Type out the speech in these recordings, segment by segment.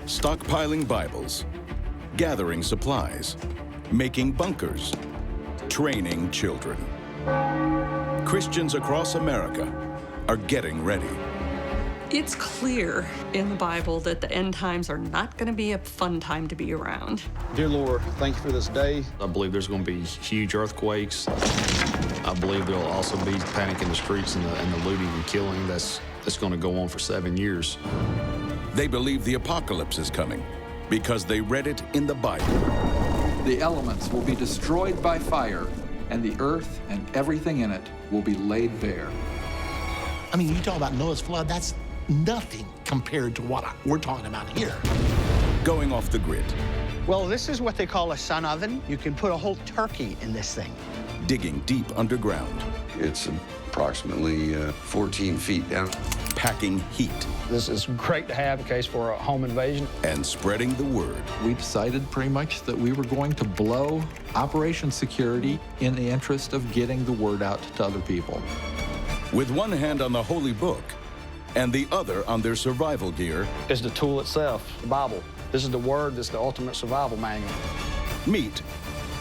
stockpiling Bibles, gathering supplies, making bunkers, training children. Christians across America are getting ready. It's clear in the Bible that the end times are not going to be a fun time to be around. Dear Lord, thank you for this day. I believe there's going to be huge earthquakes. I believe there'll also be panic in the streets and the looting and killing that's going to go on for 7 years. They believe the apocalypse is coming because they read it in the Bible. The elements will be destroyed by fire, and the earth and everything in it will be laid bare. I mean, you talk about Noah's flood, that's nothing compared to what we're talking about here. Going off the grid. Well, this is what they call a sun oven. You can put a whole turkey in this thing. Digging deep underground. It's approximately 14 feet down. Packing heat. This is great to have in case for a home invasion. And spreading the word. We decided pretty much that we were going to blow Operation Security in the interest of getting the word out to other people. With one hand on the Holy Book and the other on their survival gear. It's the tool itself, the Bible. This is the word, this is the ultimate survival manual. Meet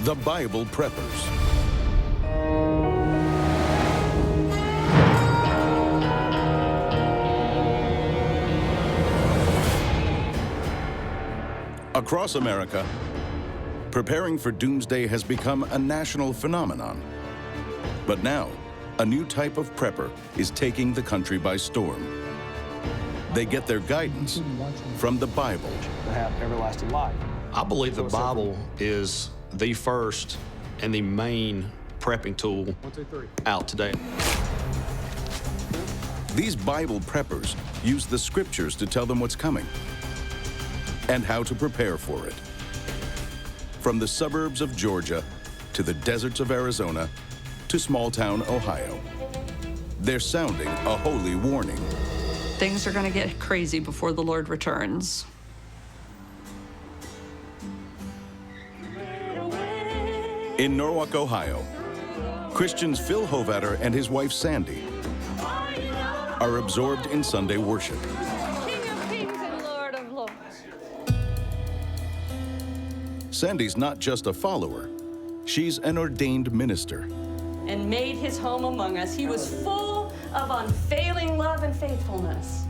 the Bible Preppers. Across America, preparing for Doomsday has become a national phenomenon. But now, a new type of prepper is taking the country by storm. They get their guidance from the Bible. To have everlasting life. I believe the Bible is the first and the main prepping tool out today. These Bible preppers use the scriptures to tell them what's coming and how to prepare for it. From the suburbs of Georgia to the deserts of Arizona to small-town Ohio, they're sounding a holy warning. Things are going to get crazy before the Lord returns. In Norwalk, Ohio, Christians Phil Hovatter and his wife Sandy are absorbed in Sunday worship. King of Kings and Lord of Lords. Sandy's not just a follower, she's an ordained minister. And made his home among us. He was full of unfailing love and faithfulness.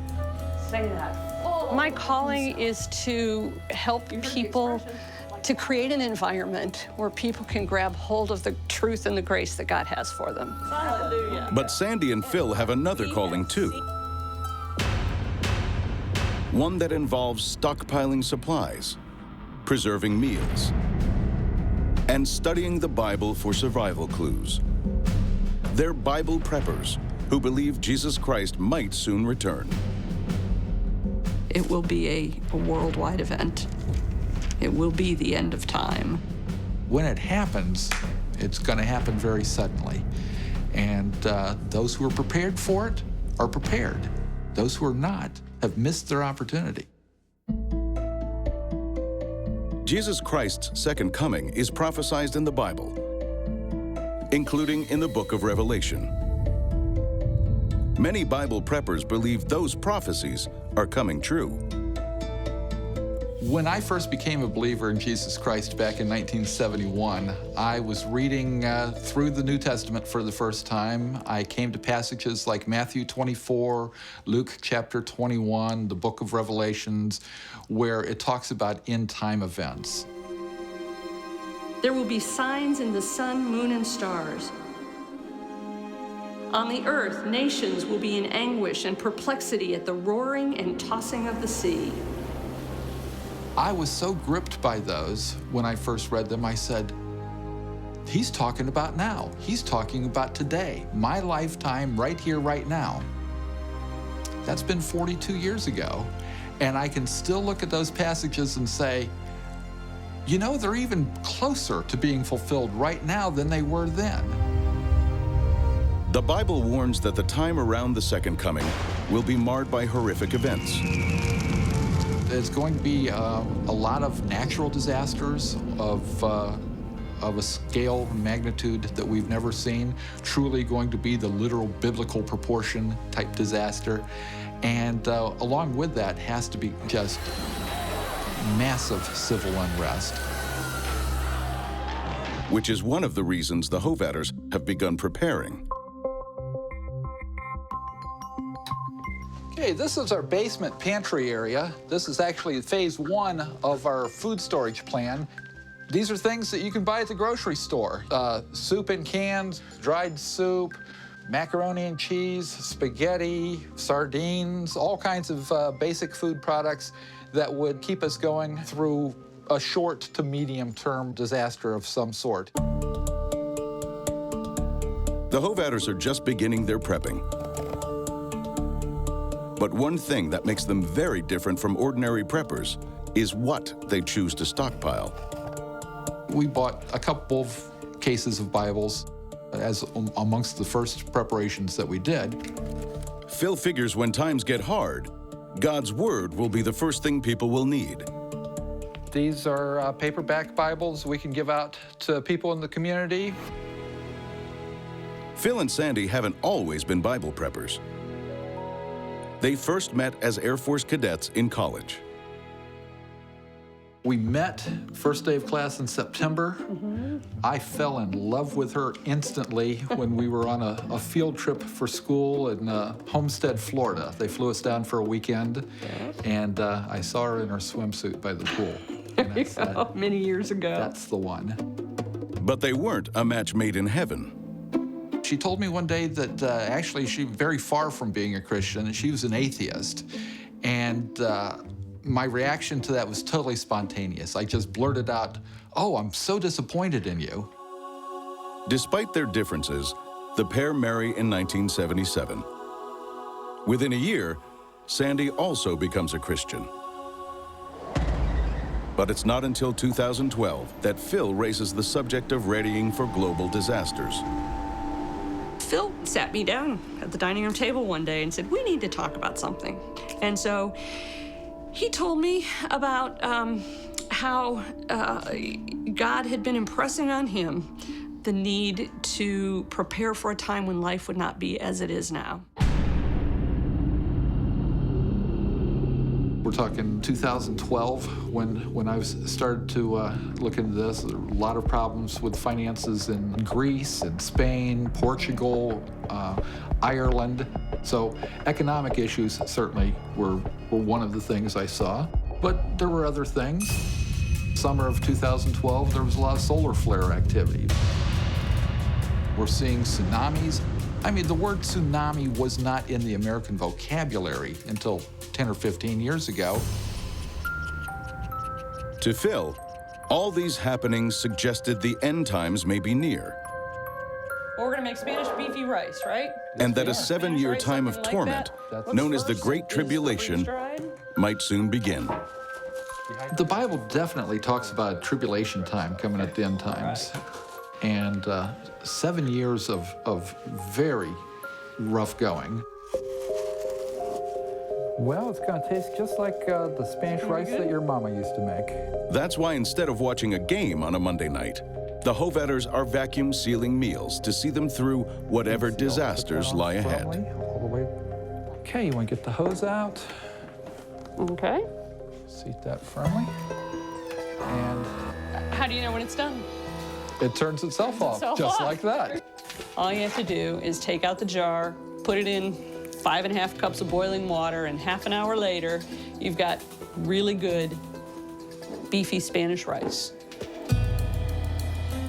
Say that. My calling is to help people to create an environment where people can grab hold of the truth and the grace that God has for them. Hallelujah. But Sandy and Phil have another calling too. One that involves stockpiling supplies, preserving meals, and studying the Bible for survival clues. They're Bible preppers who believe Jesus Christ might soon return. It will be a worldwide event. It will be the end of time. When it happens, it's going to happen very suddenly. And those who are prepared for it are prepared. Those who are not have missed their opportunity. Jesus Christ's second coming is prophesied in the Bible, including in the book of Revelation. Many Bible preppers believe those prophecies are coming true. When I first became a believer in Jesus Christ back in 1971, I was reading through the New Testament for the first time. I came to passages like Matthew 24, Luke chapter 21, the book of Revelations, where it talks about end-time events. There will be signs in the sun, moon, and stars. On the earth, nations will be in anguish and perplexity at the roaring and tossing of the sea. I was so gripped by those when I first read them, I said, he's talking about now. He's talking about today, my lifetime, right here, right now. That's been 42 years ago, and I can still look at those passages and say, you know, they're even closer to being fulfilled right now than they were then. The Bible warns that the time around the second coming will be marred by horrific events. There's going to be a lot of natural disasters of a scale and magnitude that we've never seen, truly going to be the literal biblical proportion type disaster. And along with that has to be just massive civil unrest. Which is one of the reasons the Hovatters have begun preparing. Okay, this is our basement pantry area. This is actually phase 1 of our food storage plan. These are things that you can buy at the grocery store. Soup in cans, dried soup, macaroni and cheese, spaghetti, sardines, all kinds of basic food products that would keep us going through a short to medium-term disaster of some sort. The Hovatters are just beginning their prepping. But one thing that makes them very different from ordinary preppers is what they choose to stockpile. We bought a couple of cases of Bibles as amongst the first preparations that we did. Phil figures when times get hard, God's Word will be the first thing people will need. These are paperback Bibles we can give out to people in the community. Phil and Sandy haven't always been Bible preppers. They first met as Air Force cadets in college. We met first day of class in September. I fell in love with her instantly when we were on a field trip for school in Homestead, Florida. They flew us down for a weekend, and I saw her in her swimsuit by the pool. And I said, Many years ago. that's the one. But they weren't a match made in heaven. She told me one day that actually she's very far from being a Christian, and she was an atheist. And my reaction to that was totally spontaneous. I just blurted out, "Oh, I'm so disappointed in you." Despite their differences, the pair marry in 1977. Within a year, Sandy also becomes a Christian. But it's not until 2012 that Phil raises the subject of readying for global disasters. Phil sat me down at the dining room table one day and said, we need to talk about something. And so he told me about how God had been impressing on him the need to prepare for a time when life would not be as it is now. We're talking 2012 when I started to look into this. There were a lot of problems with finances in Greece and Spain, Portugal, Ireland. So economic issues certainly were one of the things I saw. But there were other things. Summer of 2012, there was a lot of solar flare activity. We're seeing tsunamis. I mean, the word tsunami was not in the American vocabulary until 10 or 15 years ago. To Phil, all these happenings suggested the end times may be near, Well, we're gonna make Spanish beefy rice, right? and that a 7-year time of torment, known as the Great Tribulation, might soon begin. The Bible definitely talks about a tribulation time coming at the end times. And 7 years of very rough going. Well, it's gonna taste just like the Spanish rice that your mama used to make. That's why instead of watching a game on a Monday night, the Hovatters are vacuum sealing meals to see them through whatever disasters lie ahead. All the way. Okay, you want to get the hose out? Okay. Seat that firmly. And How do you know when it's done? it turns itself off, just like that. All you have to do is take out the jar, put it in 5½ cups of boiling water, and half an hour later, you've got really good beefy Spanish rice.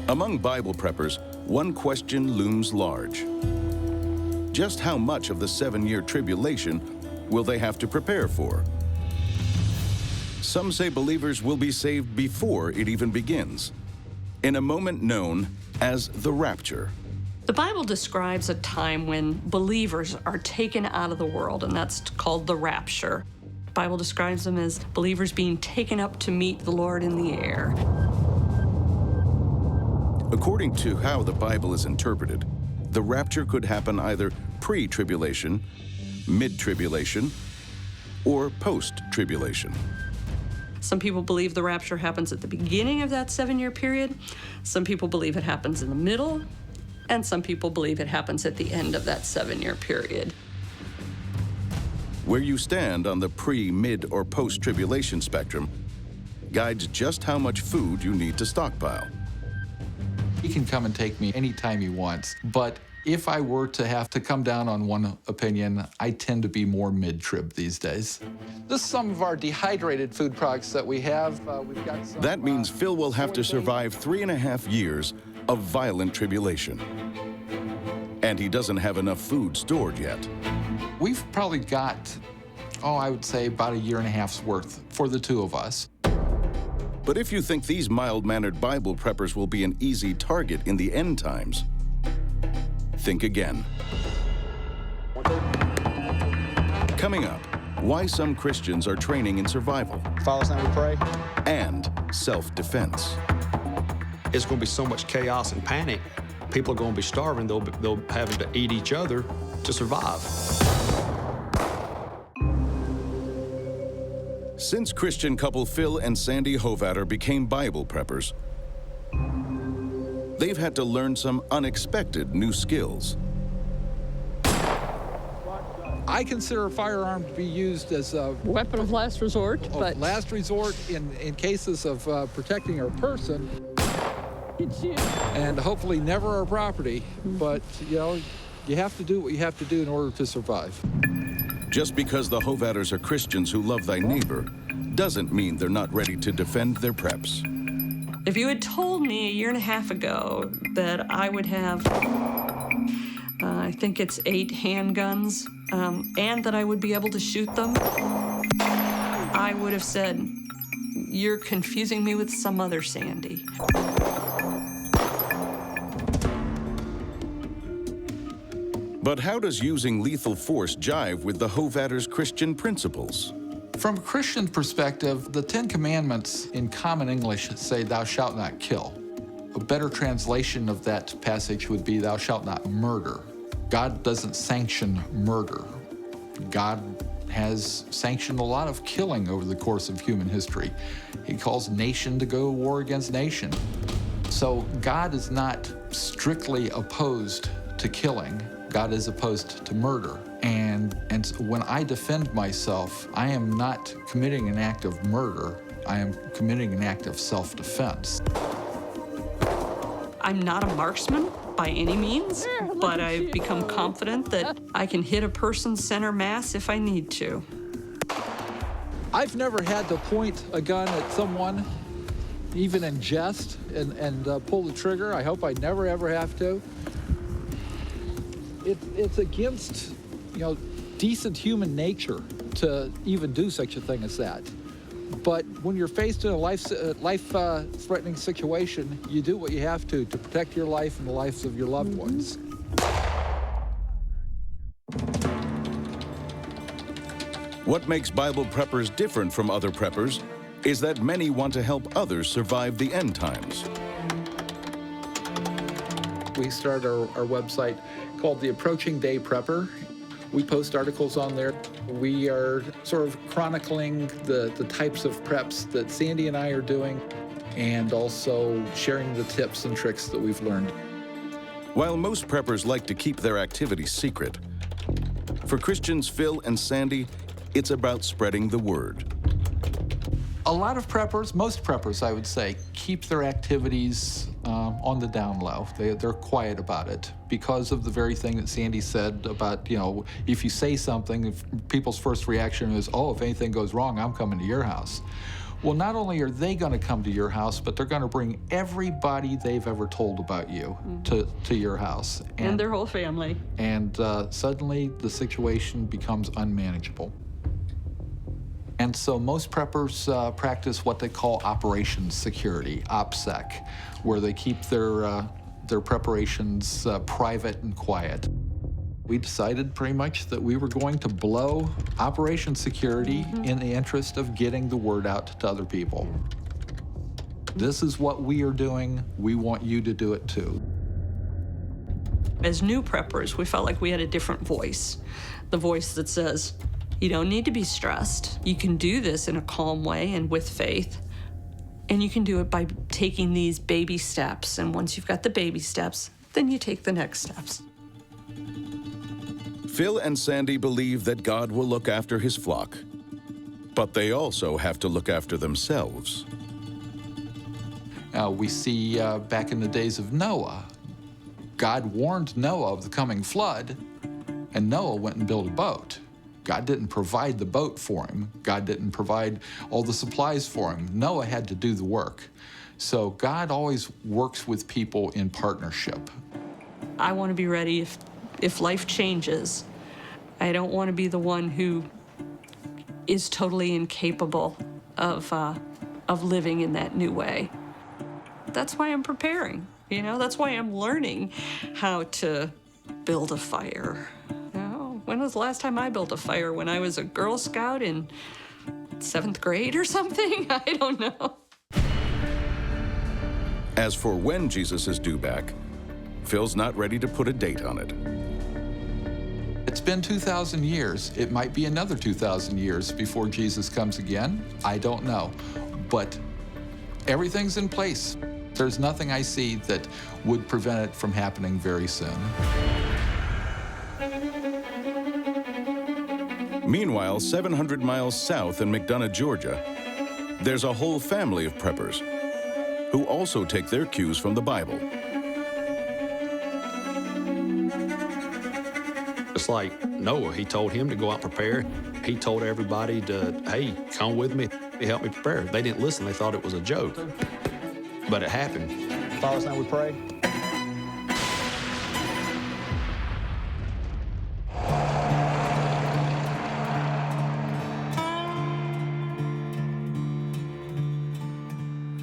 Among Bible preppers, one question looms large. Just how much of the 7-year tribulation will they have to prepare for? Some say believers will be saved before it even begins, in a moment known as the rapture. The Bible describes a time when believers are taken out of the world, and that's called the rapture. The Bible describes them as believers being taken up to meet the Lord in the air. According to how the Bible is interpreted, the rapture could happen either pre-tribulation, mid-tribulation, or post-tribulation. Some people believe the rapture happens at the beginning of that 7-year period. Some people believe it happens in the middle. And some people believe it happens at the end of that 7-year period. Where you stand on the pre, mid, or post-tribulation spectrum guides just how much food you need to stockpile. He can come and take me anytime he wants, but if I were to have to come down on one opinion, I tend to be more mid-trib these days. This is some of our dehydrated food products that we have. We've got some, That means Phil will have to survive 3.5 years of violent tribulation. And he doesn't have enough food stored yet. We've probably got, I would say about 1.5 years worth for the two of us. But if you think these mild-mannered Bible preppers will be an easy target in the end times, think again. Coming up, why some Christians are training in survival. Father's name we pray. And self-defense. It's going to be so much chaos and panic. People are going to be starving. They'll having to eat each other to survive. Since Christian couple Phil and Sandy Hovatter became Bible preppers, they've had to learn some unexpected new skills. I consider a firearm to be used as a Weapon of last resort, but last resort in cases of protecting our person and hopefully never our property. But, you have to do what you have to do in order to survive. Just because the Hovatters are Christians who love thy neighbor doesn't mean they're not ready to defend their preps. if you had told me 1.5 years ago that I would have, I think it's 8 handguns, and that I would be able to shoot them, I would have said, you're confusing me with some other Sandy. But how does using lethal force jive with the Hovatters' Christian principles? From a Christian perspective, the 10 Commandments in common English say, thou shalt not kill. A better translation of that passage would be, thou shalt not murder. God doesn't sanction murder. God has sanctioned a lot of killing over the course of human history. He calls nation to go to war against nation. So God is not strictly opposed to killing. God is opposed to murder. And when I defend myself, I am not committing an act of murder. I am committing an act of self-defense. I'm not a marksman by any means, but I've become confident that I can hit a person's center mass if I need to. I've never had to point a gun at someone, even in jest, and pull the trigger. I hope I never, ever have to. It's against, decent human nature to even do such a thing as that. But when you're faced in a life-threatening situation, you do what you have to protect your life and the lives of your loved ones. What makes Bible preppers different from other preppers is that many want to help others survive the end times. We started our website called The Approaching Day Prepper. We post articles on there. We are sort of chronicling the types of preps that Sandy and I are doing, and also sharing the tips and tricks that we've learned. While most preppers like to keep their activities secret, for Christians Phil and Sandy, it's about spreading the word. A lot of preppers, most preppers I would say, keep their activities on the down low. They're quiet about it because of the very thing that Sandy said about, if you say something, if people's first reaction is, oh, if anything goes wrong, I'm coming to your house. Well, not only are they going to come to your house, but they're going to bring everybody they've ever told about you to your house. And their whole family. And suddenly the situation becomes unmanageable. And so most preppers practice what they call operations security, OPSEC, where they keep their preparations private and quiet. We decided pretty much that we were going to blow operations security in the interest of getting the word out to other people. This is what we are doing. We want you to do it too. As new preppers, we felt like we had a different voice. The voice that says, you don't need to be stressed. You can do this in a calm way and with faith. And you can do it by taking these baby steps. And once you've got the baby steps, then you take the next steps. Phil and Sandy believe that God will look after his flock, but they also have to look after themselves. We see back in the days of Noah, God warned Noah of the coming flood, and Noah went and built a boat. God didn't provide the boat for him. God didn't provide all the supplies for him. Noah had to do the work. So God always works with people in partnership. I want to be ready if life changes. I don't want to be the one who is totally incapable of living in that new way. That's why I'm preparing, you know? That's why I'm learning how to build a fire. You know, when was the last time I built a fire? When I was a Girl Scout in 7th grade or something? I don't know. As for when Jesus is due back, Phil's not ready to put a date on it. It's been 2,000 years. It might be another 2,000 years before Jesus comes again. I don't know. But everything's in place. There's nothing I see that would prevent it from happening very soon. Meanwhile, 700 miles south in McDonough, Georgia, there's a whole family of preppers who also take their cues from the Bible. It's like Noah, he told him to go out and prepare. He told everybody to, hey, come with me, help me prepare. They didn't listen, they thought it was a joke. But it happened. Father's name we pray.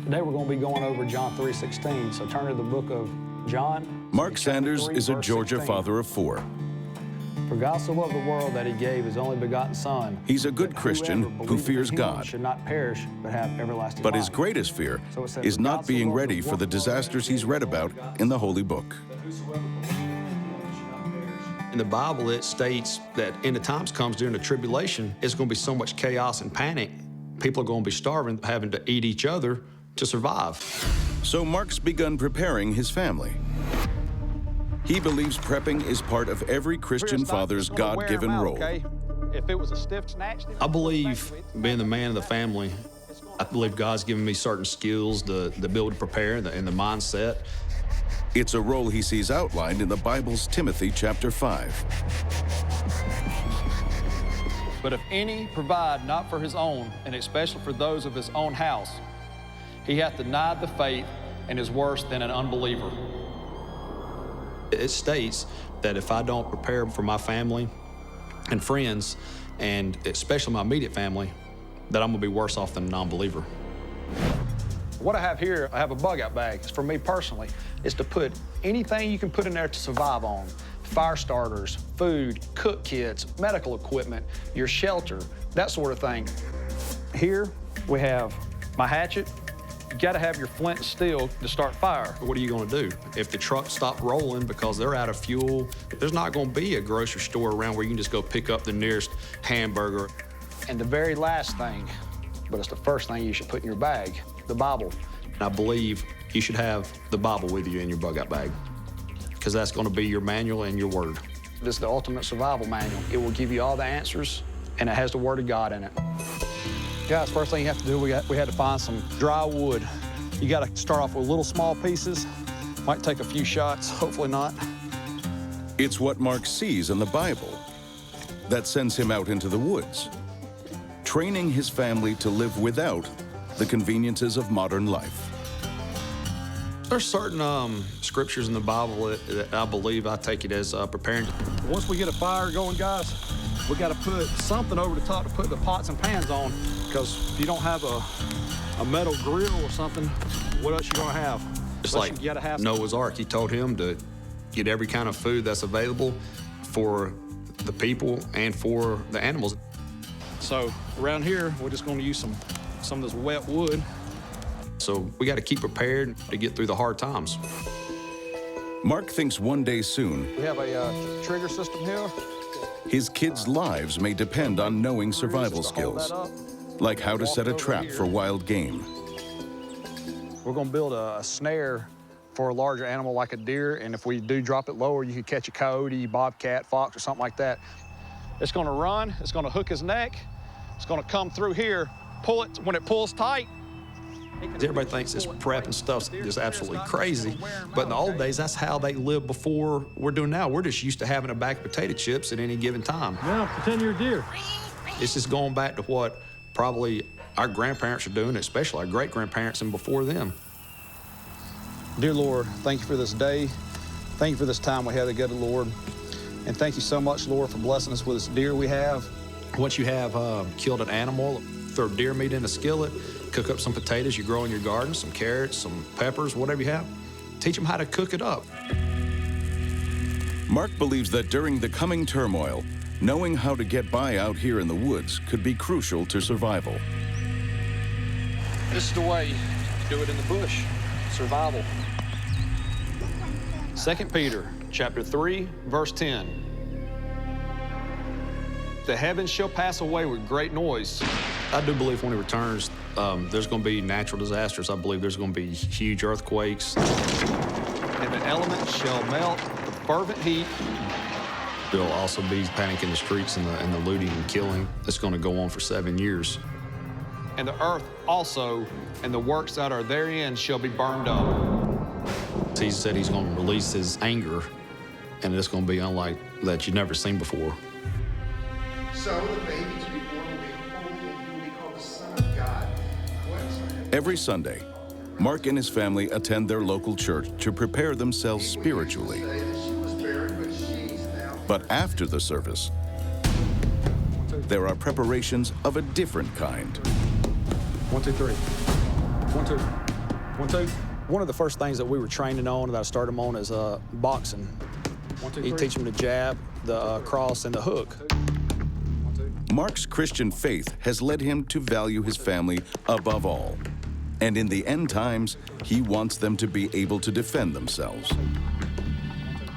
Today we're going to be going over John 3:16, so turn to the book of John. Mark Sanders is a Georgia father of 4. For God so loved the world that he gave his only begotten Son. He's a good Christian who fears God. Should not perish, but have everlasting But life. his greatest fear So it says, is "For not God so being loved ready the for the world disasters he's read about in the Holy Book. In the Bible, it states that in the times comes during the tribulation, it's going to be so much chaos and panic. People are going to be starving, having to eat each other to survive. So Mark's begun preparing his family. He believes prepping is part of every Christian father's God-given role. If it was a stiff snatch, I believe, being the man of the family, I believe God's given me certain skills, the ability to prepare, and the mindset. It's a role he sees outlined in the Bible's Timothy chapter 5. But if any provide not for his own, and especially for those of his own house, he hath denied the faith and is worse than an unbeliever. It states that if I don't prepare for my family and friends, and especially my immediate family, that I'm gonna be worse off than a non-believer. What I have here, I have a bug-out bag. It's for me personally. It's to put anything you can put in there to survive on. Fire starters, food, cook kits, medical equipment, your shelter, that sort of thing. Here we have my hatchet. You gotta have your flint and steel to start fire. What are you gonna do? If the trucks stop rolling because they're out of fuel, there's not gonna be a grocery store around where you can just go pick up the nearest hamburger. And the very last thing, but it's the first thing you should put in your bag, the Bible. I believe you should have the Bible with you in your bug-out bag, because that's gonna be your manual and your word. This is the ultimate survival manual. It will give you all the answers, and it has the Word of God in it. Guys, first thing you have to do, we had to find some dry wood. You gotta start off with little small pieces. Might take a few shots, hopefully not. It's what Mark sees in the Bible that sends him out into the woods, training his family to live without the conveniences of modern life. There's certain scriptures in the Bible that I believe I take it as preparing. Once we get a fire going, guys, we gotta put something over the top to put the pots and pans on, because if you don't have a metal grill or something, what else you gonna have? Just Plus like you gotta have Noah's Ark, he told him to get every kind of food that's available for the people and for the animals. So around here, we're just gonna use some of this wet wood. So we got to keep prepared to get through the hard times. Mark thinks one day soon, We have a trigger system here. his kids' lives may depend on knowing survival Just to hold skills, that up. like how to set a trap for wild game. We're gonna build a snare for a larger animal like a deer, and if we do drop it lower, you could catch a coyote, bobcat, fox, or something like that. It's gonna run, it's gonna hook his neck, it's gonna come through here, pull it. When it pulls tight, Everybody thinks this prep and stuff's just absolutely crazy, but in the old days, that's how they lived before we're doing now. We're just used to having a bag of potato chips at any given time. Now, pretend you're a deer. It's just going back to what probably our grandparents are doing, especially our great-grandparents and before them. Dear Lord, thank you for this day. Thank you for this time we had together, Lord. And thank you so much, Lord, for blessing us with this deer we have. Once you have killed an animal, throw deer meat in a skillet, cook up some potatoes you grow in your garden, some carrots, some peppers, whatever you have. Teach them how to cook it up. Mark believes that during the coming turmoil, knowing how to get by out here in the woods could be crucial to survival. This is the way to do it in the bush. Survival. 2 Peter chapter 3, verse 10. The heavens shall pass away with great noise. I do believe when he returns, there's going to be natural disasters. I believe there's going to be huge earthquakes. And the elements shall melt with fervent heat. There'll also be panic in the streets and the looting and killing. It's going to go on for 7 years. And the earth also, and the works that are therein shall be burned up. He said he's going to release his anger, and it's going to be unlike that you've never seen before. So the baby to be born will be holy, and he will be called the Son of God. Every Sunday, Mark and his family attend their local church to prepare themselves spiritually. But after the service, there are preparations of a different kind. 1, 2, 3. 1, 2. 1, 2. One of the first things that we were training on, that I started them on, is boxing. 1, 2, 3. You teach them the jab, the cross, and the hook. Mark's Christian faith has led him to value his family above all. And in the end times, he wants them to be able to defend themselves.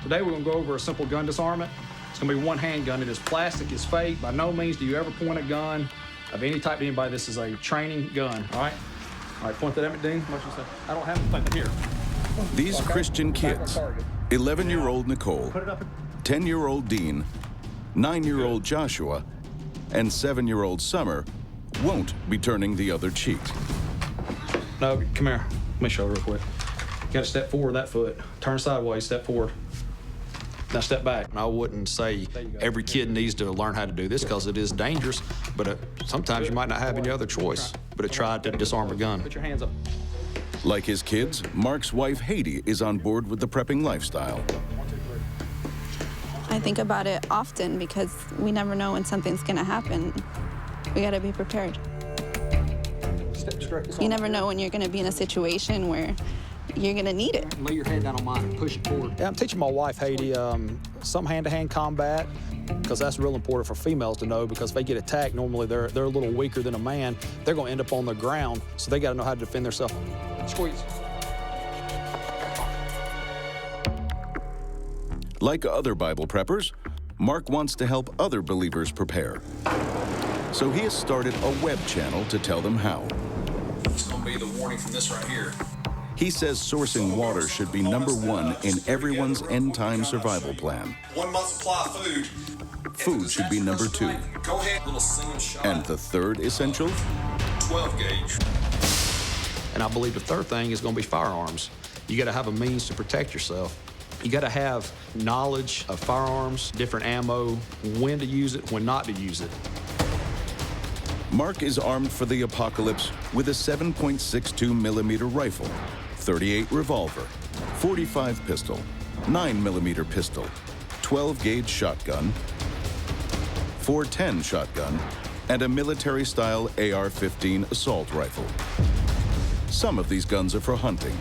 Today we're going to go over a simple gun disarmament. It's going to be one handgun. It is plastic, it's fake. By no means do you ever point a gun of any type to anybody. This is a training gun, all right? All right, point that at me, Dean. I don't have anything here. These Christian kids, 11-year-old Nicole, 10-year-old Dean, 9-year-old Joshua, and 7-year-old Summer won't be turning the other cheek. No, come here. Let me show you real quick. You got to step forward that foot. Turn sideways, step forward. Now step back. I wouldn't say every kid needs to learn how to do this because it is dangerous, but sometimes you might not have any other choice but to try to disarm a gun. Put your hands up. Like his kids, Mark's wife Haiti is on board with the prepping lifestyle. I think about it often because we never know when something's gonna happen. We gotta be prepared. You never know when you're gonna be in a situation where you're gonna need it. Lay your head down on mine and push it forward. Yeah, I'm teaching my wife, Haiti, some hand-to-hand combat, because that's real important for females to know, because if they get attacked, normally they're a little weaker than a man. They're gonna end up on the ground, so they gotta know how to defend themselves. Squeeze. Like other Bible preppers, Mark wants to help other believers prepare. So he has started a web channel to tell them how. It's going to be the warning from this right here. He says sourcing water should be #1 in everyone's end-time survival plan. 1 month supply of food. Food should be #2. Go ahead, little single shot. And the third essential? 12 gauge. And I believe the third thing is going to be firearms. You got to have a means to protect yourself. You got to have knowledge of firearms, different ammo, when to use it, when not to use it. Mark is armed for the apocalypse with a 7.62mm rifle, 38 revolver, 45 pistol, 9mm pistol, 12-gauge shotgun, 410 shotgun, and a military-style AR-15 assault rifle. Some of these guns are for hunting.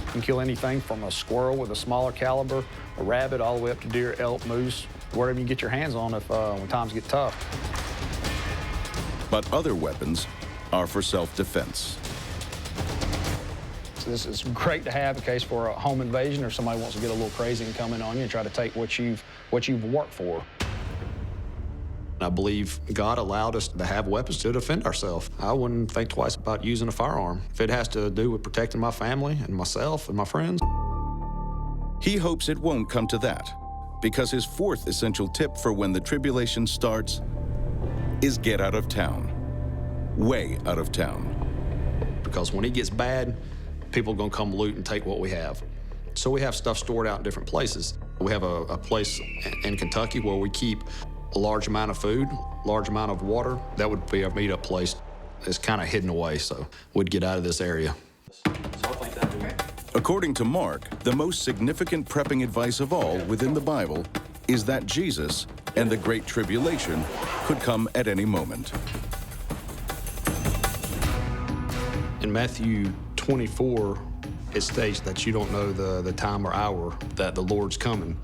You can kill anything from a squirrel with a smaller caliber, a rabbit, all the way up to deer, elk, moose, whatever you get your hands on if when times get tough. But other weapons are for self-defense. So this is great to have in case for a home invasion or somebody wants to get a little crazy and come in on you and try to take what you've worked for. I believe God allowed us to have weapons to defend ourselves. I wouldn't think twice about using a firearm if it has to do with protecting my family and myself and my friends. He hopes it won't come to that, because his fourth essential tip for when the tribulation starts is get out of town. Way out of town. because when it gets bad, people are gonna come loot and take what we have. So we have stuff stored out in different places. We have a place in Kentucky where we keep a large amount of food, large amount of water. That would be our meetup place. It's kind of hidden away, so we'd get out of this area. According to Mark, the most significant prepping advice of all within the Bible is that Jesus and the Great Tribulation could come at any moment. In Matthew 24, it states that you don't know the time or hour that the Lord's coming.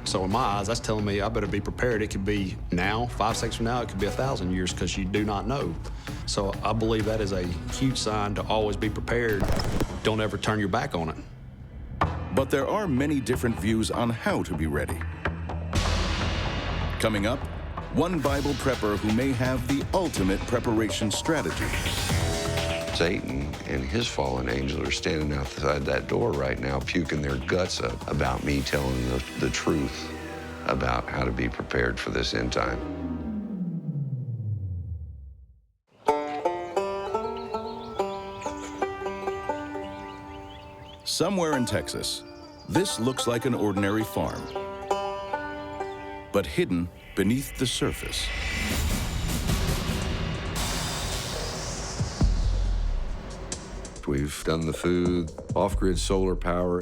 So in my eyes, that's telling me I better be prepared. It could be now, 5 seconds from now, it could be 1,000 years, because you do not know. So I believe that is a huge sign to always be prepared. Don't ever turn your back on it. But there are many different views on how to be ready. Coming up, one Bible prepper who may have the ultimate preparation strategy. Satan and his fallen angels are standing outside that door right now, puking their guts up about me telling the truth about how to be prepared for this end time. Somewhere in Texas, this looks like an ordinary farm, but hidden beneath the surface. We've done the food, off-grid solar power.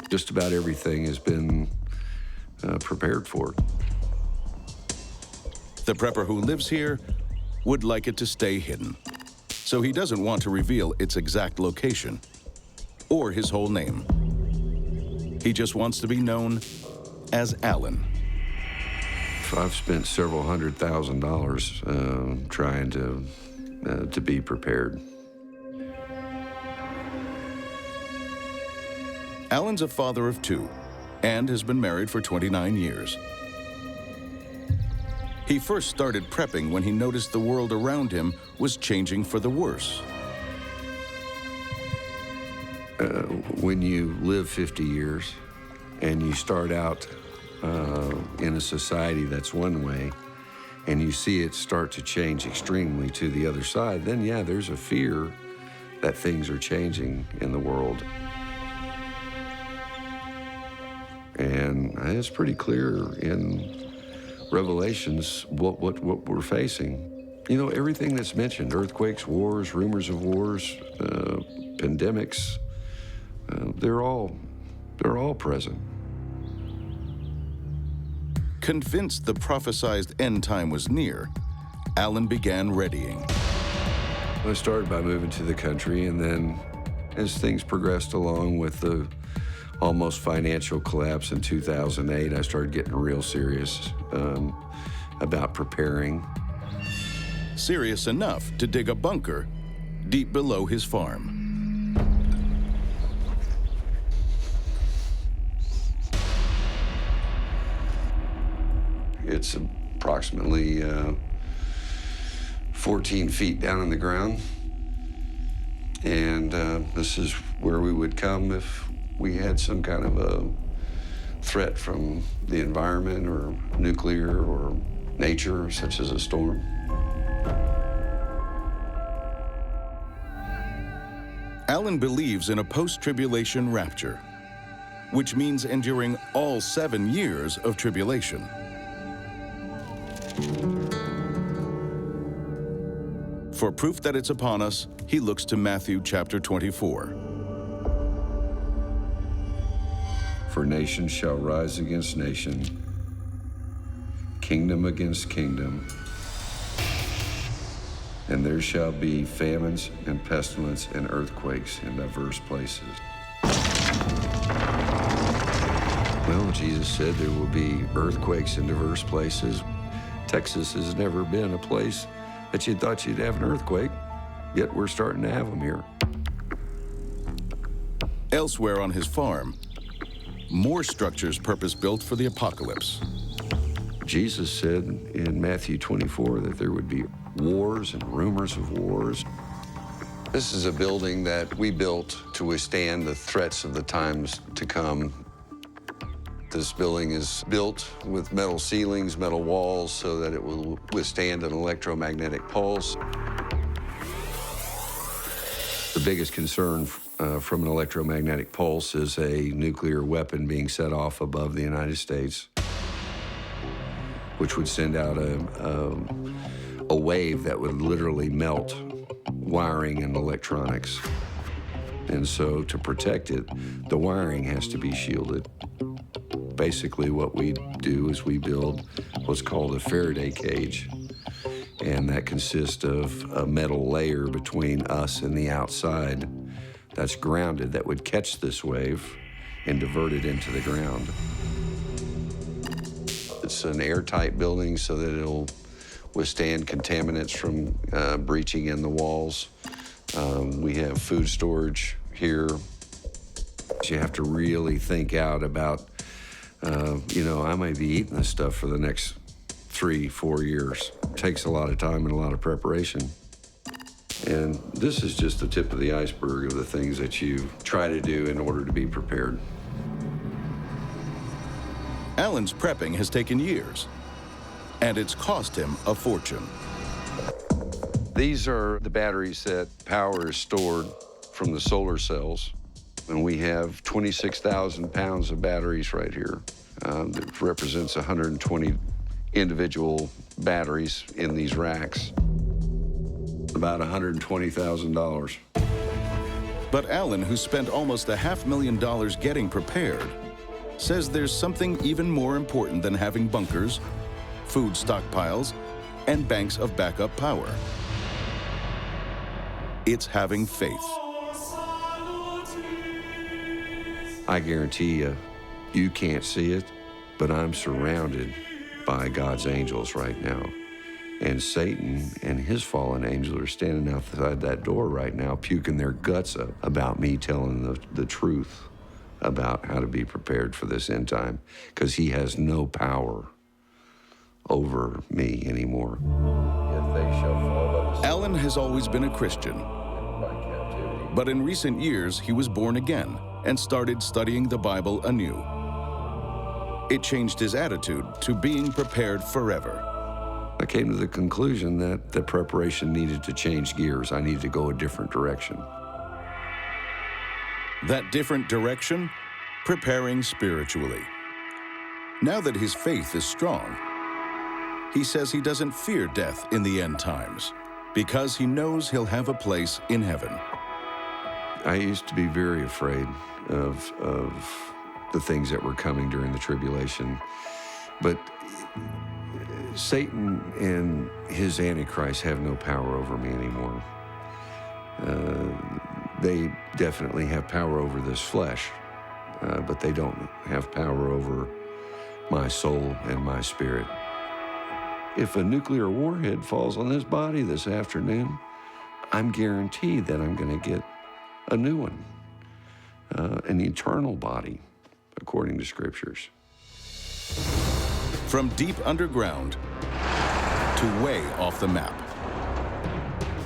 Just about everything has been prepared for. The prepper who lives here would like it to stay hidden, so he doesn't want to reveal its exact location or his whole name. He just wants to be known as Alan. I've spent several $100,000 trying to be prepared. Alan's a father of 2 and has been married for 29 years. He first started prepping when he noticed the world around him was changing for the worse. When you live 50 years and you start out in a society that's one way and you see it start to change extremely to the other side, then yeah, there's a fear that things are changing in the world. And it's pretty clear in Revelations what we're facing. You know, everything that's mentioned, earthquakes, wars, rumors of wars, pandemics, they're all present. Convinced the prophesied end time was near, Alan began readying. I started by moving to the country, and then as things progressed along with the almost financial collapse in 2008, I started getting real serious about preparing. Serious enough to dig a bunker deep below his farm. It's approximately 14 feet down in the ground. And this is where we would come if we had some kind of a threat from the environment or nuclear or nature, such as a storm. Alan believes in a post-tribulation rapture, which means enduring all 7 years of tribulation. For proof that it's upon us, he looks to Matthew chapter 24. For nation shall rise against nation, kingdom against kingdom, and there shall be famines and pestilence and earthquakes in diverse places. Well, Jesus said there will be earthquakes in diverse places. Texas has never been a place that you thought you'd have an earthquake, yet we're starting to have them here. Elsewhere on his farm, more structures purpose-built for the apocalypse. Jesus said in Matthew 24 that there would be wars and rumors of wars. This is a building that we built to withstand the threats of the times to come. This building is built with metal ceilings, metal walls, so that it will withstand an electromagnetic pulse. biggest concern from an electromagnetic pulse is a nuclear weapon being set off above the United States, which would send out a wave that would literally melt wiring and electronics. And so to protect it, the wiring has to be shielded. Basically what we do is we build what's called a Faraday cage, and that consists of a metal layer between us and the outside that's grounded that would catch this wave and divert it into the ground. It's an airtight building so that it'll withstand contaminants from breaching in the walls. We have food storage here. You have to really think out about, I may be eating this stuff for the next 3-4 years. It takes a lot of time and a lot of preparation. And this is just the tip of the iceberg of the things that you try to do in order to be prepared. Alan's prepping has taken years, and it's cost him a fortune. These are the batteries that power is stored from the solar cells. And we have 26,000 pounds of batteries right here. That represents 120 individual batteries in these racks. About $120,000. But Alan, who spent almost $500,000 getting prepared, says there's something even more important than having bunkers, food stockpiles, and banks of backup power. It's having faith. I guarantee you, you can't see it, but I'm surrounded by God's angels right now. And Satan and his fallen angels are standing outside that door right now, puking their guts up about me telling the truth about how to be prepared for this end time, because he has no power over me anymore. Alan has always been a Christian, but in recent years, he was born again and started studying the Bible anew. It changed his attitude to being prepared forever. I came to the conclusion that the preparation needed to change gears. I needed to go a different direction. That different direction? Preparing spiritually. Now that his faith is strong, he says he doesn't fear death in the end times because he knows he'll have a place in heaven. I used to be very afraid of the things that were coming during the tribulation, but Satan and his Antichrist have no power over me anymore. They definitely have power over this flesh, but they don't have power over my soul and my spirit. If a nuclear warhead falls on this body this afternoon, I'm guaranteed that I'm going to get a new one, an eternal body, according to scriptures. From deep underground to way off the map.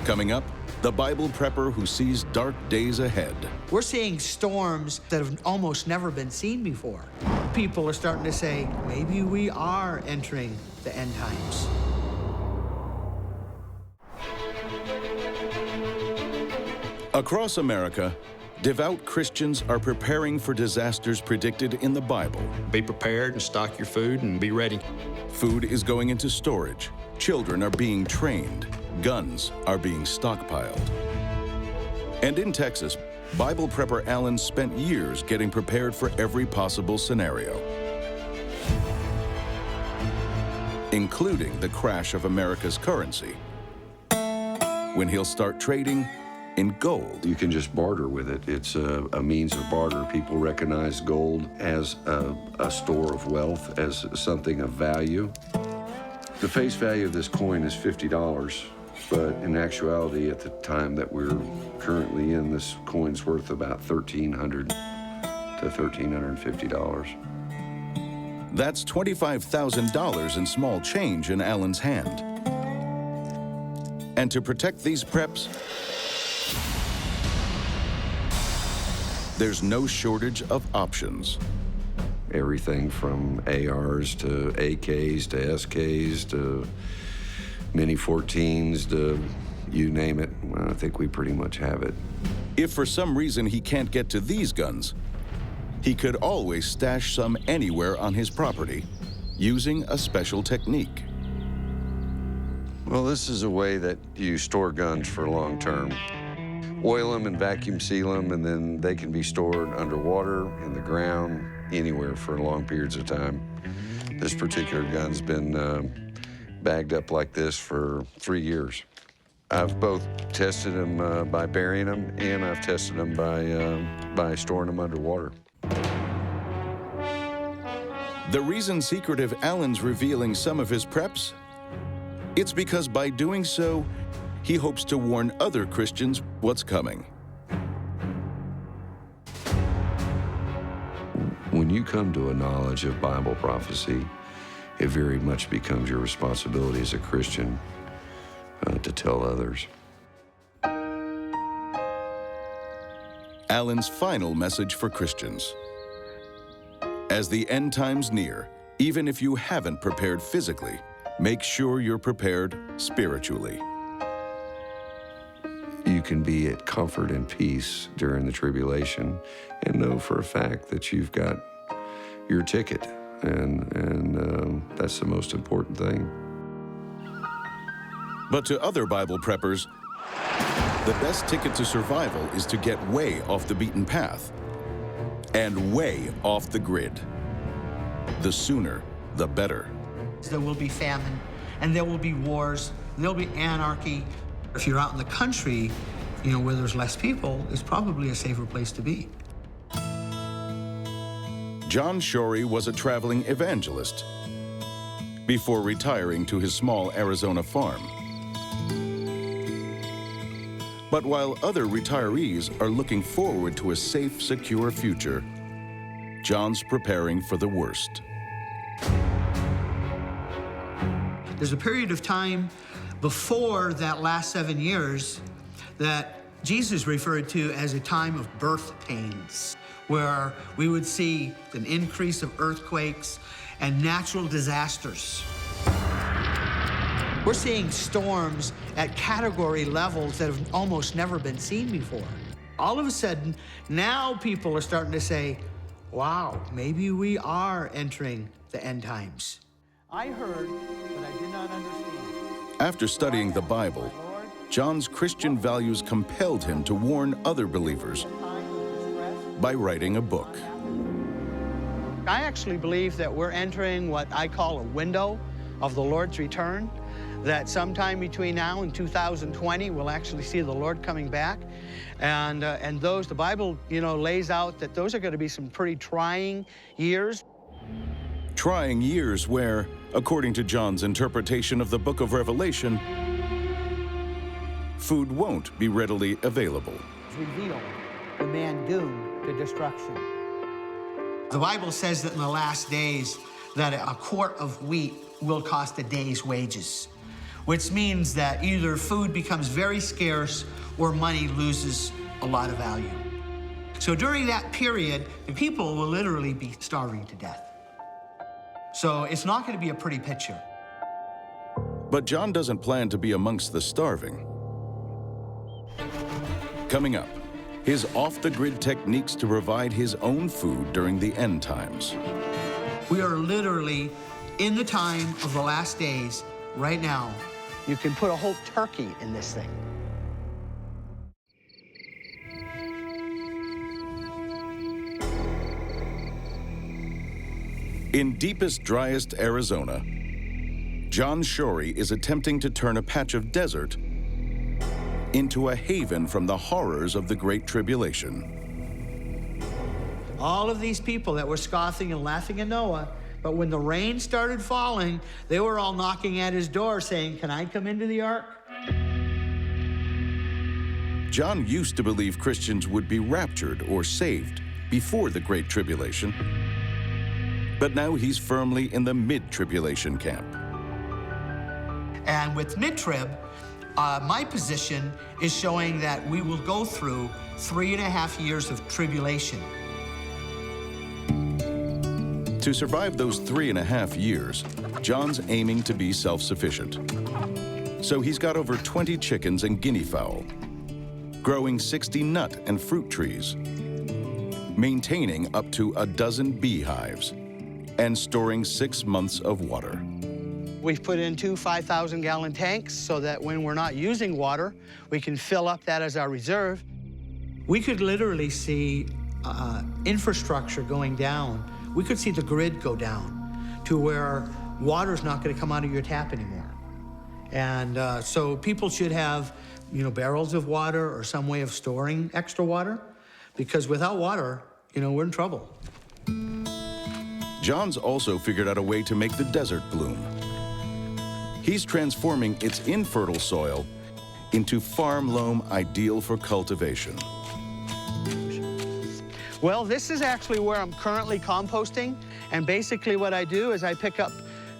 Coming up, the Bible prepper who sees dark days ahead. We're seeing storms that have almost never been seen before. People are starting to say, maybe we are entering the end times. Across America, devout Christians are preparing for disasters predicted in the Bible. Be prepared and stock your food and be ready. Food is going into storage. Children are being trained. Guns are being stockpiled. And in Texas, Bible prepper Alan spent years getting prepared for every possible scenario, including the crash of America's currency, when he'll start trading in gold. You can just barter with it. It's a means of barter. People recognize gold as a store of wealth, as something of value. The face value of this coin is $50, but in actuality, at the time that we're currently in, this coin's worth about $1,300 to $1,350. That's $25,000 in small change in Alan's hand. And to protect these preps, there's no shortage of options. Everything from ARs to AKs to SKs to Mini 14s to you name it. I think we pretty much have it. If for some reason he can't get to these guns, he could always stash some anywhere on his property using a special technique. Well, this is a way that you store guns for long term. Oil them and vacuum seal them, and then they can be stored underwater, in the ground, anywhere for long periods of time. This particular gun's been bagged up like this for 3 years. I've both tested them by burying them, and I've tested them by storing them underwater. The reason secretive Alan's revealing some of his preps? It's because by doing so, he hopes to warn other Christians what's coming. When you come to a knowledge of Bible prophecy, it very much becomes your responsibility as a Christian to tell others. Alan's final message for Christians. As the end times near, even if you haven't prepared physically, make sure you're prepared spiritually. You can be at comfort and peace during the tribulation and know for a fact that you've got your ticket, and that's the most important thing. But to other Bible preppers, the best ticket to survival is to get way off the beaten path and way off the grid. The sooner, the better. There will be famine, and there will be wars, and there'll be anarchy. If you're out in the country, you know, where there's less people, it's probably a safer place to be. John Shorey was a traveling evangelist before retiring to his small Arizona farm. But while other retirees are looking forward to a safe, secure future, John's preparing for the worst. There's a period of time before that last 7 years that Jesus referred to as a time of birth pains, where we would see an increase of earthquakes and natural disasters. We're seeing storms at category levels that have almost never been seen before. All of a sudden, now people are starting to say, wow, maybe we are entering the end times. I heard, but I did not understand. After studying the Bible, John's Christian values compelled him to warn other believers by writing a book. I actually believe that we're entering what I call a window of the Lord's return, that sometime between now and 2020, we'll actually see the Lord coming back. And those, the Bible, you know, lays out that those are going to be some pretty trying years. Trying years where, according to John's interpretation of the book of Revelation, food won't be readily available. Reveal the man doomed to destruction. The Bible says that in the last days that a quart of wheat will cost a day's wages, which means that either food becomes very scarce or money loses a lot of value. So during that period, the people will literally be starving to death. So it's not going to be a pretty picture. But John doesn't plan to be amongst the starving. Coming up, his off-the-grid techniques to provide his own food during the end times. We are literally in the time of the last days right now. You can put a whole turkey in this thing. In deepest, driest Arizona, John Shorey is attempting to turn a patch of desert into a haven from the horrors of the Great Tribulation. All of these people that were scoffing and laughing at Noah, but when the rain started falling, they were all knocking at his door saying, "Can I come into the ark?" John used to believe Christians would be raptured or saved before the Great Tribulation, but now he's firmly in the mid-tribulation camp. And with mid-trib, my position is showing that we will go through 3.5 years of tribulation. To survive those 3.5 years, John's aiming to be self-sufficient. So he's got over 20 chickens and guinea fowl. growing 60 nut and fruit trees, maintaining up to a dozen beehives, and storing 6 months of water. We've put in 2 5,000-gallon tanks so that when we're not using water, we can fill up that as our reserve. We could literally see infrastructure going down. We could see the grid go down to where water's not going to come out of your tap anymore. And so people should have, barrels of water or some way of storing extra water, because without water, we're in trouble. John's also figured out a way to make the desert bloom. He's transforming its infertile soil into farm loam ideal for cultivation. Well, this is actually where I'm currently composting. And basically what I do is I pick up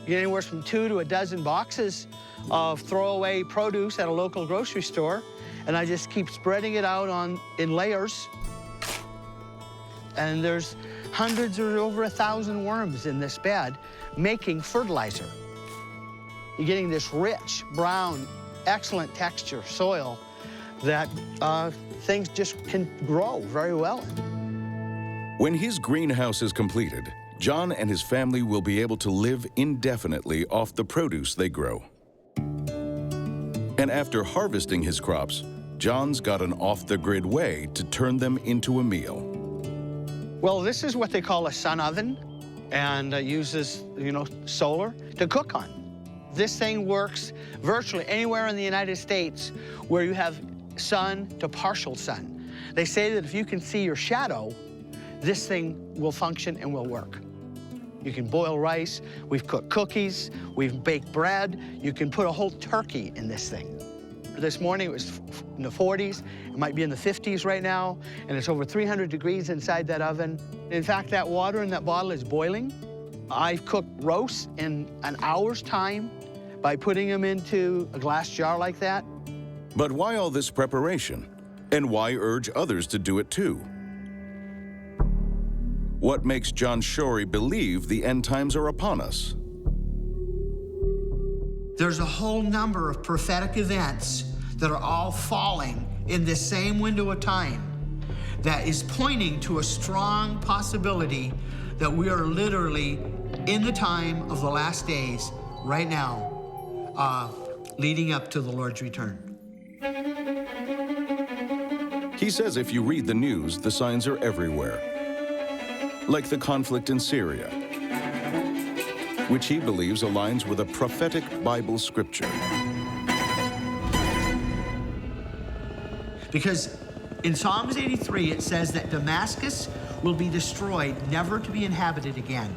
anywhere from 2 to a dozen boxes of throwaway produce at a local grocery store, and I just keep spreading it out in layers. And there's hundreds or over 1,000 worms in this bed making fertilizer. You're getting this rich, brown, excellent texture soil that things just can grow very well in. When his greenhouse is completed, John and his family will be able to live indefinitely off the produce they grow. And after harvesting his crops, John's got an off-the-grid way to turn them into a meal. Well, this is what they call a sun oven, and uses, solar to cook on. This thing works virtually anywhere in the United States where you have sun to partial sun. They say that if you can see your shadow, this thing will function and will work. You can boil rice, we've cooked cookies, we've baked bread, you can put a whole turkey in this thing. This morning it was in the 40s, it might be in the 50s right now, and it's over 300 degrees inside that oven. In fact, that water in that bottle is boiling. I've cooked roasts in an hour's time by putting them into a glass jar like that. But why all this preparation? And why urge others to do it too? What makes John Shorey believe the end times are upon us? There's a whole number of prophetic events that are all falling in this same window of time that is pointing to a strong possibility that we are literally in the time of the last days right now, leading up to the Lord's return. He says if you read the news, the signs are everywhere. Like the conflict in Syria, which he believes aligns with a prophetic Bible scripture. Because in Psalms 83, it says that Damascus will be destroyed, never to be inhabited again.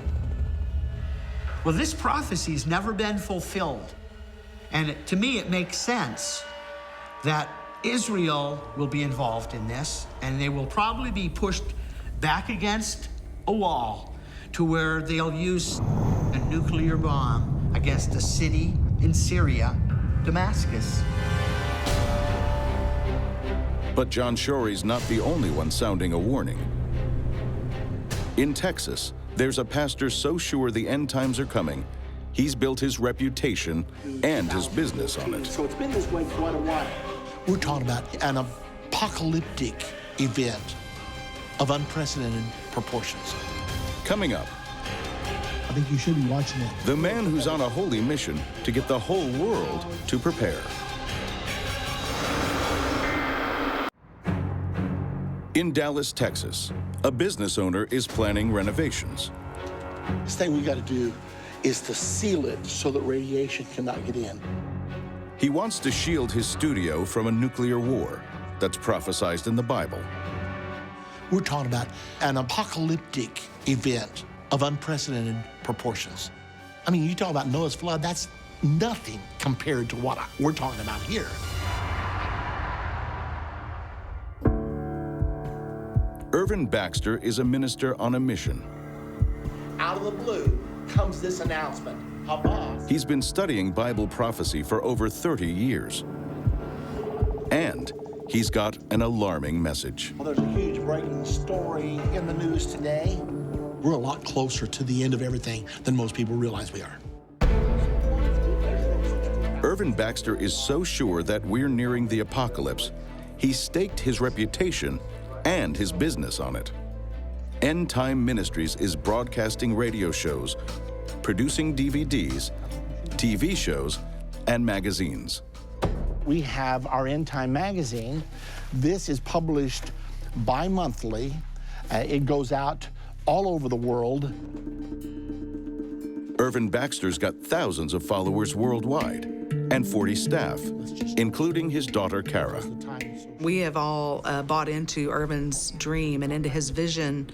Well, this prophecy's never been fulfilled. And to me, it makes sense that Israel will be involved in this, and they will probably be pushed back against a wall to where they'll use a nuclear bomb against a city in Syria, Damascus. But John Shorey's not the only one sounding a warning. In Texas, there's a pastor so sure the end times are coming, he's built his reputation and his business on it. So it's been this way for quite a while. We're talking about an apocalyptic event of unprecedented proportions. Coming up, I think you should be watching it. the man who's on a holy mission to get the whole world to prepare. In Dallas, Texas, a business owner is planning renovations. This thing we got to do is to seal it so that radiation cannot get in. He wants to shield his studio from a nuclear war that's prophesied in the Bible. We're talking about an apocalyptic event of unprecedented proportions. I mean, you talk about Noah's flood, that's nothing compared to what we're talking about here. Irvin Baxter is a minister on a mission. Out of the blue comes this announcement. Hamas. He's been studying Bible prophecy for over 30 years. And he's got an alarming message. Well, there's a huge breaking story in the news today. We're a lot closer to the end of everything than most people realize we are. Irvin Baxter is so sure that we're nearing the apocalypse, He staked his reputation and his business on it. End Time Ministries is broadcasting radio shows, producing DVDs, TV shows, and magazines. We have our End Time magazine. This is published bi-monthly. It goes out all over the world. Irvin Baxter's got thousands of followers worldwide and 40 staff, including his daughter, Kara. We have all bought into Irvin's dream and into his vision.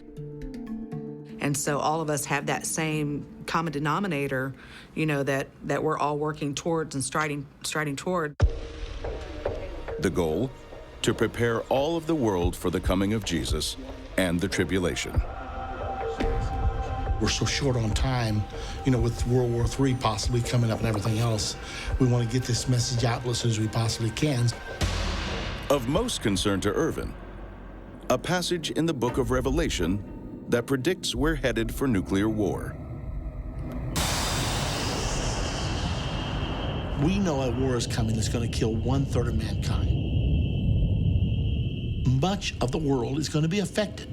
And so all of us have that same common denominator, you know, that we're all working towards and striding toward. The goal? To prepare all of the world for the coming of Jesus and the tribulation. We're so short on time, you know, with World War III possibly coming up and everything else. We want to get this message out as soon as we possibly can. Of most concern to Irvin, a passage in the book of Revelation that predicts we're headed for nuclear war. We know a war is coming that's going to kill 1/3 of mankind. Much of the world is going to be affected.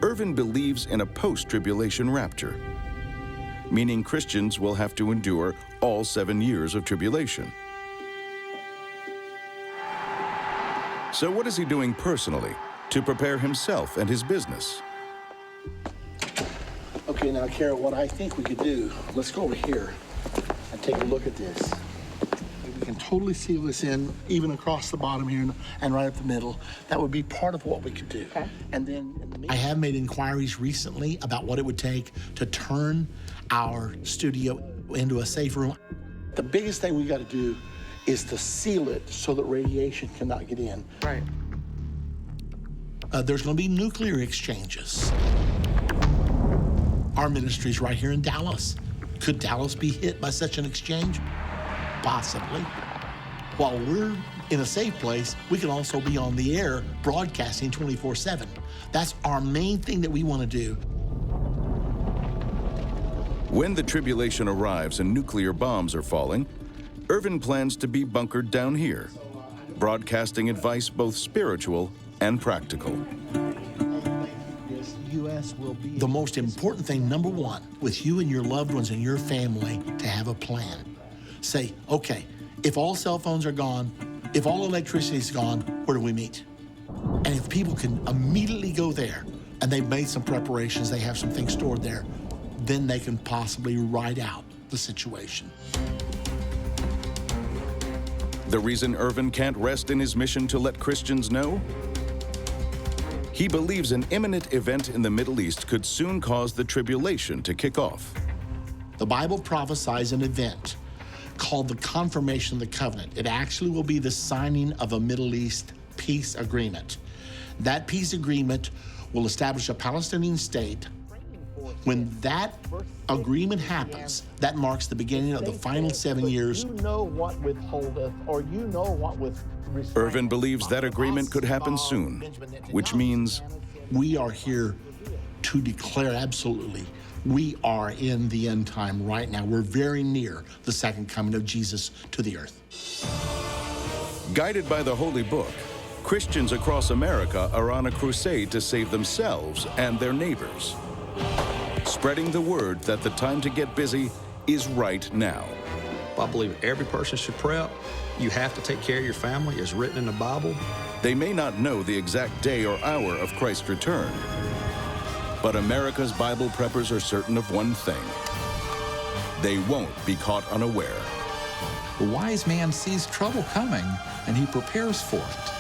Irvin believes in a post-tribulation rapture, meaning Christians will have to endure all 7 years of tribulation. So what is he doing personally to prepare himself and his business? Okay, now, Kara, what I think we could do, let's go over here and take a look at this. We can totally seal this in, even across the bottom here and right up the middle. That would be part of what we could do. Okay. And then I have made inquiries recently about what it would take to turn our studio into a safe room. The biggest thing we got to do is to seal it so that radiation cannot get in. Right. There's going to be nuclear exchanges. Our ministry's right here in Dallas. Could Dallas be hit by such an exchange? Possibly. While we're in a safe place, we can also be on the air broadcasting 24/7. That's our main thing that we want to do. When the tribulation arrives and nuclear bombs are falling, Irvin plans to be bunkered down here, broadcasting advice both spiritual and practical. The most important thing, number one, with you and your loved ones and your family, to have a plan. Say, okay, if all cell phones are gone, if all electricity is gone, where do we meet? And if people can immediately go there and they've made some preparations, they have some things stored there, then they can possibly ride out the situation. The reason Irvin can't rest in his mission to let Christians know? He believes an imminent event in the Middle East could soon cause the tribulation to kick off. The Bible prophesies an event called the confirmation of the covenant. It actually will be the signing of a Middle East peace agreement. That peace agreement will establish a Palestinian state. When that agreement happens, that marks the beginning of the final 7 years. You know what withholdeth, or you know what with. Irvin believes that agreement could happen soon, which means we are here to declare absolutely we are in the end time right now. We're very near the second coming of Jesus to the earth. Guided by the Holy Book, Christians across America are on a crusade to save themselves and their neighbors, spreading the word that the time to get busy is right now. I believe every person should prep. You have to take care of your family, as written in the Bible. They may not know the exact day or hour of Christ's return, but America's Bible preppers are certain of one thing: they won't be caught unaware. The wise man sees trouble coming, and he prepares for it.